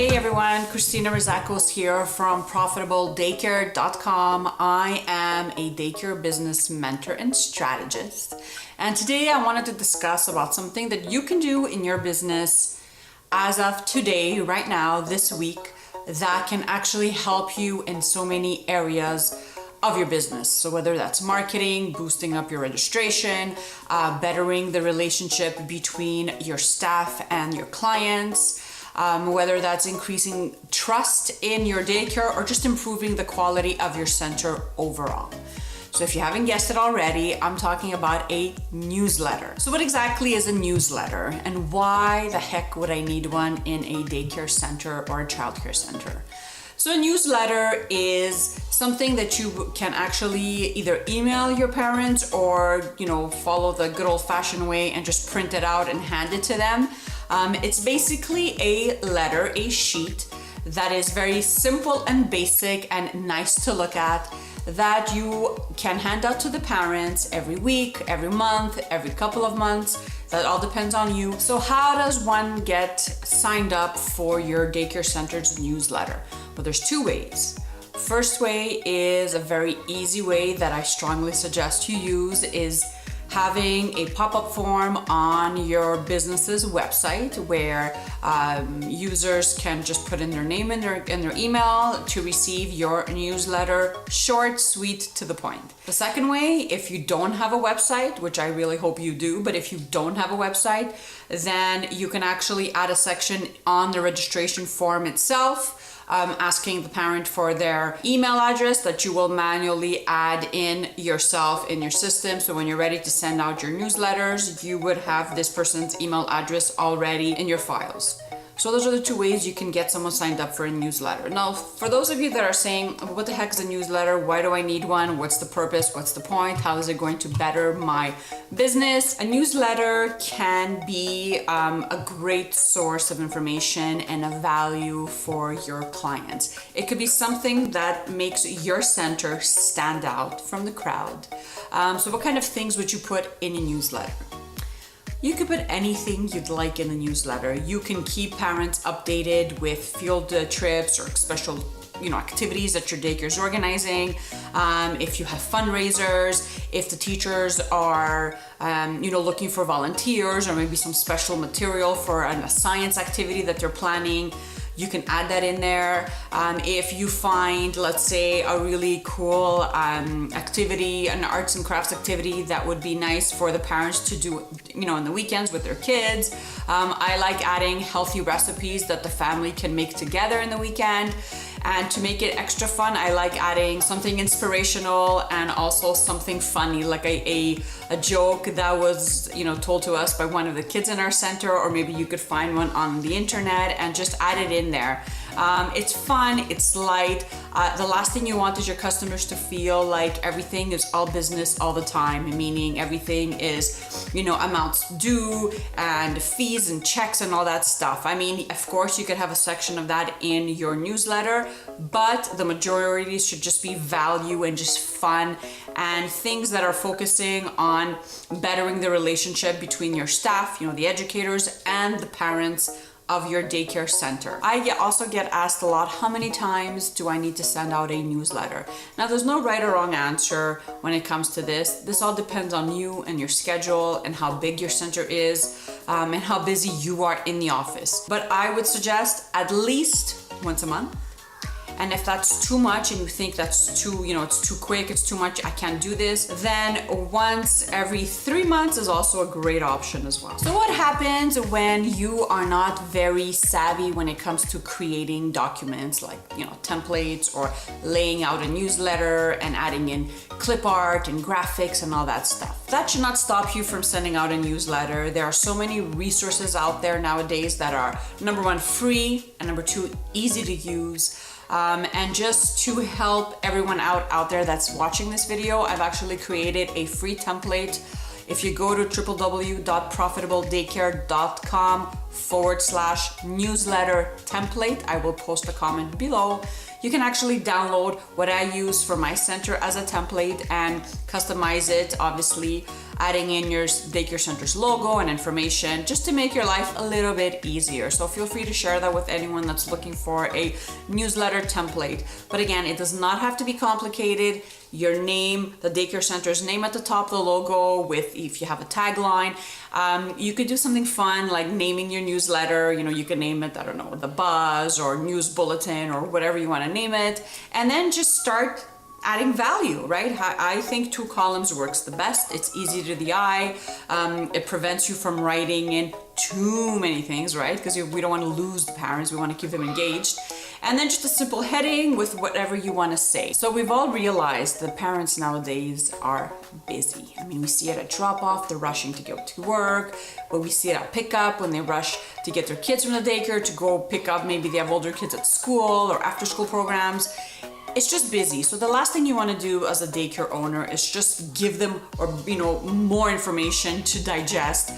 Hey everyone, Christina Rizakos here from ProfitableDaycare.com. I am a daycare business mentor and strategist. And today I wanted to discuss about something that you can do in your business as of today, right now, this week, that can actually help you in so many areas of your business. So whether that's marketing, boosting up your registration, bettering the relationship between your staff and your clients, whether that's increasing trust in your daycare or just improving the quality of your center overall. So if you haven't guessed it already, I'm talking about a newsletter. So what exactly is a newsletter and why the heck would I need one in a daycare center or a childcare center? So a newsletter is something that you can actually either email your parents or, follow the good old-fashioned way and just print it out and hand it to them. It's basically a letter, a sheet that is very simple and basic and nice to look at that you can hand out to the parents every week, every month, every couple of months. That all depends on you. So how does one get signed up for your daycare center's newsletter? Well, there's two ways. First way is a very easy way that I strongly suggest you use is having a pop-up form on your business's website where users can just put in their name and their email to receive your newsletter, short, sweet, to the point. The second way, if you don't have a website, which I really hope you do, but if you don't have a website, then you can actually add a section on the registration form itself, asking the parent for their email address that you will manually add in yourself in your system. So when you're ready to send out your newsletters, you would have this person's email address already in your files. So those are the two ways you can get someone signed up for a newsletter. Now, for those of you that are saying, what the heck is a newsletter? Why do I need one? What's the purpose? What's the point? How is it going to better my business? A newsletter can be a great source of information and a value for your clients. It could be something that makes your center stand out from the crowd. So what kind of things would you put in a newsletter? You could put anything you'd like in the newsletter. You can keep parents updated with field trips or special activities that your daycare is organizing. If you have fundraisers, if the teachers are looking for volunteers or maybe some special material for a science activity that they're planning, you can add that in there. If you find, let's say, a really cool activity, an arts and crafts activity that would be nice for the parents to do, on the weekends with their kids. I like adding healthy recipes that the family can make together in the weekend. And to make it extra fun, I like adding something inspirational and also something funny, like a joke that was, told to us by one of the kids in our center, or maybe you could find one on the internet and just add it in there. It's fun, it's light. The last thing you want is your customers to feel like everything is all business all the time, meaning everything is, amounts due and fees and checks and all that stuff. I mean, of course, you could have a section of that in your newsletter, but the majority should just be value and just fun and things that are focusing on bettering the relationship between your staff, the educators and the parents of your daycare center. I also get asked a lot, how many times do I need to send out a newsletter? Now, there's no right or wrong answer when it comes to this. This all depends on you and your schedule and how big your center is and how busy you are in the office. But I would suggest at least once a month. And if that's too much and you think that's too, it's too quick, it's too much, I can't do this, then once every 3 months is also a great option as well. So what happens when you are not very savvy when it comes to creating documents like, templates or laying out a newsletter and adding in clip art and graphics and all that stuff? That should not stop you from sending out a newsletter. There are so many resources out there nowadays that are, number one, free, and number two, easy to use. And just to help everyone out there that's watching this video, I've actually created a free template. If you go to www.profitabledaycare.com/newsletter template, I will post a comment below. You can actually download what I use for my center as a template and customize it, obviously, adding in your daycare center's logo and information just to make your life a little bit easier. So feel free to share that with anyone that's looking for a newsletter template. But again, it does not have to be complicated. Your name, the daycare center's name at the top of the logo, with if you have a tagline. You could do something fun like naming your newsletter. You can name it, I don't know, the Buzz or News Bulletin or whatever you want to name it, and then just start adding value, right? I think 2 columns works the best. It's easy to the eye. It prevents you from writing in too many things, right? Because we don't want to lose the parents. We want to keep them engaged. And then just a simple heading with whatever you want to say. So we've all realized that parents nowadays are busy. I mean, we see it at drop-off, they're rushing to go to work, but we see it at pickup when they rush to get their kids from the daycare to go pick up, maybe they have older kids at school or after-school programs. It's just busy. So the last thing you want to do as a daycare owner is just give them more information to digest,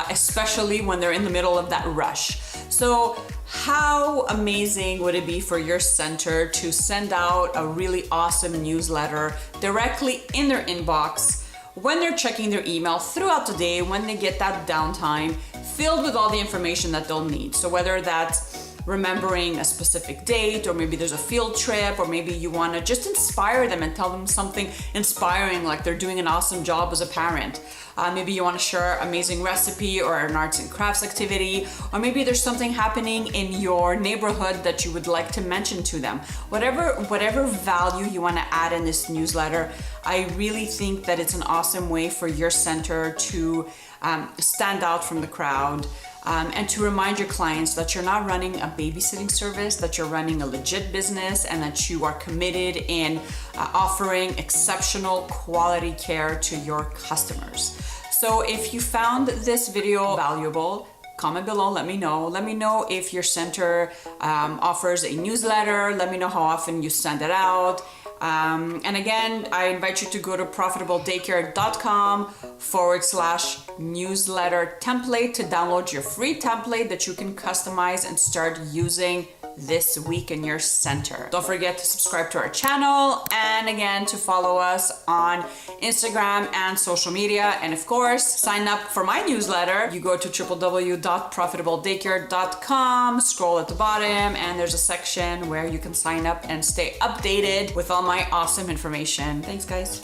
especially when they're in the middle of that rush. So how amazing would it be for your center to send out a really awesome newsletter directly in their inbox when they're checking their email throughout the day, when they get that downtime, filled with all the information that they'll need. So whether that's remembering a specific date, or maybe there's a field trip, or maybe you want to just inspire them and tell them something inspiring, like they're doing an awesome job as a parent. Maybe you want to share an amazing recipe or an arts and crafts activity, or maybe there's something happening in your neighborhood that you would like to mention to them. Whatever value you want to add in this newsletter, I really think that it's an awesome way for your center to stand out from the crowd. And to remind your clients that you're not running a babysitting service, that you're running a legit business, and that you are committed in offering exceptional quality care to your customers. So if you found this video valuable, comment below, let me know. Let me know if your center offers a newsletter. Let me know how often you send it out. And again, I invite you to go to profitabledaycare.com/newsletter template to download your free template that you can customize and start using this week in your center. Don't forget to subscribe to our channel, and again, to follow us on Instagram and social media. And of course, sign up for my newsletter. You go to www.profitabledaycare.com, scroll at the bottom, and there's a section where you can sign up and stay updated with all my awesome information. Thanks, guys.